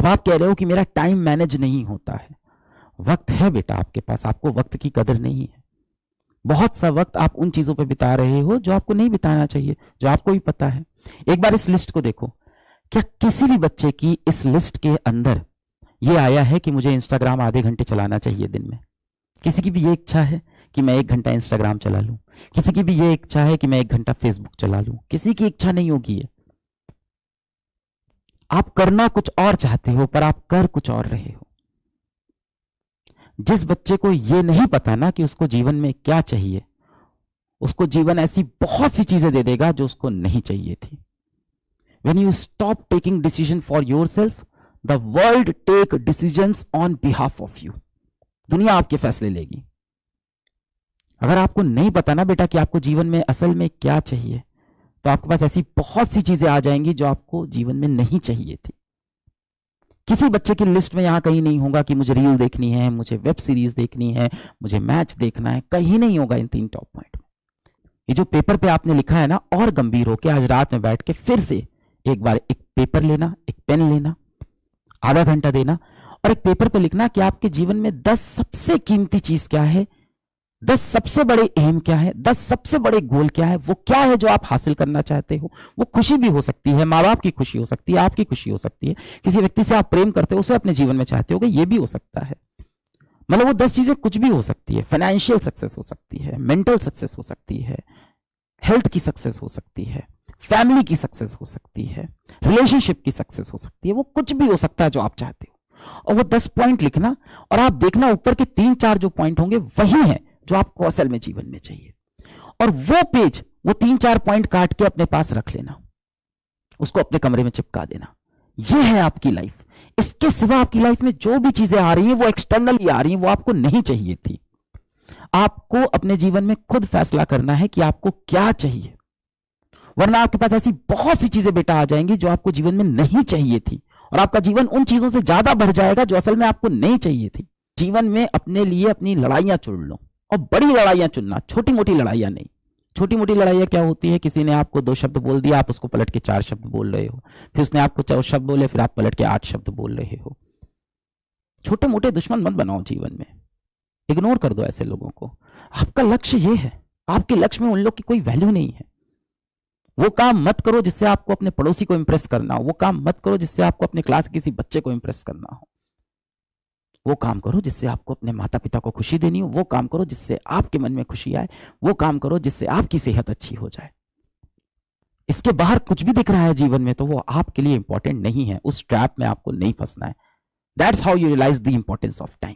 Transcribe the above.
अब आप कह रहे हो कि मेरा टाइम मैनेज नहीं होता है। वक्त है बेटा आपके पास, आपको वक्त की कदर नहीं है। बहुत सा वक्त आप उन चीजों पे बिता रहे हो जो आपको नहीं बिताना चाहिए, जो आपको भी पता है। एक बार इस लिस्ट को देखो, क्या किसी भी बच्चे की इस लिस्ट के अंदर ये आया है कि मुझे इंस्टाग्राम आधे घंटे चलाना चाहिए दिन में? किसी की भी ये इच्छा है कि मैं 1 घंटा इंस्टाग्राम चला लूं? किसी की भी ये इच्छा है कि मैं 1 घंटा फेसबुक चला लूं? किसी की इच्छा नहीं होगी ये। आप करना कुछ और चाहते हो पर आप कर कुछ और रहे हो। जिस बच्चे को ये नहीं पता ना कि उसको जीवन में क्या चाहिए, उसको जीवन ऐसी बहुत सी चीजें दे देगा जो उसको नहीं चाहिए थी। When you stop taking decision for yourself, the world take decisions on behalf of you. दुनिया आपके फैसले लेगी। अगर आपको नहीं पता ना बेटा कि आपको जीवन में असल में क्या चाहिए, तो आपके पास ऐसी बहुत सी चीजें आ जाएंगी जो आपको जीवन में नहीं चाहिए थी। किसी बच्चे की लिस्ट में यहां कहीं नहीं होगा कि मुझे रील देखनी है, मुझे वेब सीरीज देखनी है, मुझे मैच देखना है, कहीं नहीं होगा इन 3 टॉप पॉइंट में। ये जो पेपर पे आपने लिखा है ना, और गंभीर होके आज रात में बैठ के फिर से एक बार एक पेपर लेना, एक पेन लेना, आधा घंटा देना और एक पेपर पे लिखना कि आपके जीवन में 10 सबसे कीमती चीज क्या है, 10 सबसे बड़े एम क्या है, 10 सबसे बड़े गोल क्या है, वो क्या है जो आप हासिल करना चाहते हो। वो खुशी भी हो सकती है, माँ बाप की खुशी हो सकती है, आपकी खुशी हो सकती है, किसी व्यक्ति से आप प्रेम करते हो उसे अपने जीवन में चाहते हो, ये भी हो सकता है। मतलब वो 10 चीजें कुछ भी हो सकती है। फाइनेंशियल सक्सेस हो सकती है, मेंटल सक्सेस हो सकती है, हेल्थ की सक्सेस हो सकती है, फैमिली की सक्सेस हो सकती है, रिलेशनशिप की सक्सेस हो सकती है, वो कुछ भी हो सकता है जो आप चाहते हो। और वो 10 पॉइंट लिखना और आप देखना ऊपर के 3-4 जो पॉइंट होंगे वही है जो आपको असल में जीवन में चाहिए। और वो पेज, वो 3-4 पॉइंट काट के अपने पास रख लेना, उसको अपने कमरे में चिपका देना। ये है आपकी लाइफ। इसके सिवा आपकी लाइफ में जो भी चीजें आ रही हैं वो एक्सटर्नली आ रही हैं, वो आपको नहीं चाहिए थी। आपको अपने जीवन में खुद फैसला करना है कि आपको क्या चाहिए, वरना आपके पास ऐसी बहुत सी चीजें बेटा आ जाएंगी जो आपको जीवन में नहीं चाहिए थी और आपका जीवन उन चीजों से ज्यादा भर जाएगा जो असल में आपको नहीं चाहिए थी। जीवन में अपने लिए अपनी लड़ाइयां चुन लो और बड़ी लड़ाइयां चुनना, छोटी मोटी लड़ाइयां नहीं। छोटी मोटी लड़ाइयां क्या होती है? किसी ने आपको 2 शब्द बोल दिया, आप उसको पलट के 4 शब्द बोल रहे हो, फिर उसने आपको 4 शब्द बोले, फिर आप पलट के 8 शब्द बोल रहे हो। छोटे मोटे दुश्मन मत बनाओ जीवन में, इग्नोर कर दो ऐसे लोगों को। आपका लक्ष्य ये है, आपके लक्ष्य में उन लोग की कोई वैल्यू नहीं है। वो काम मत करो जिससे आपको अपने पड़ोसी को इंप्रेस करना हो, वो काम मत करो जिससे आपको अपने क्लास के किसी बच्चे को इंप्रेस करना हो। वो काम करो जिससे आपको अपने माता पिता को खुशी देनी हो, वो काम करो जिससे आपके मन में खुशी आए, वो काम करो जिससे आपकी सेहत अच्छी हो जाए। इसके बाहर कुछ भी दिख रहा है जीवन में तो वो आपके लिए इंपॉर्टेंट नहीं है। उस ट्रैप में आपको नहीं फंसना है। That's how you realize the importance of time.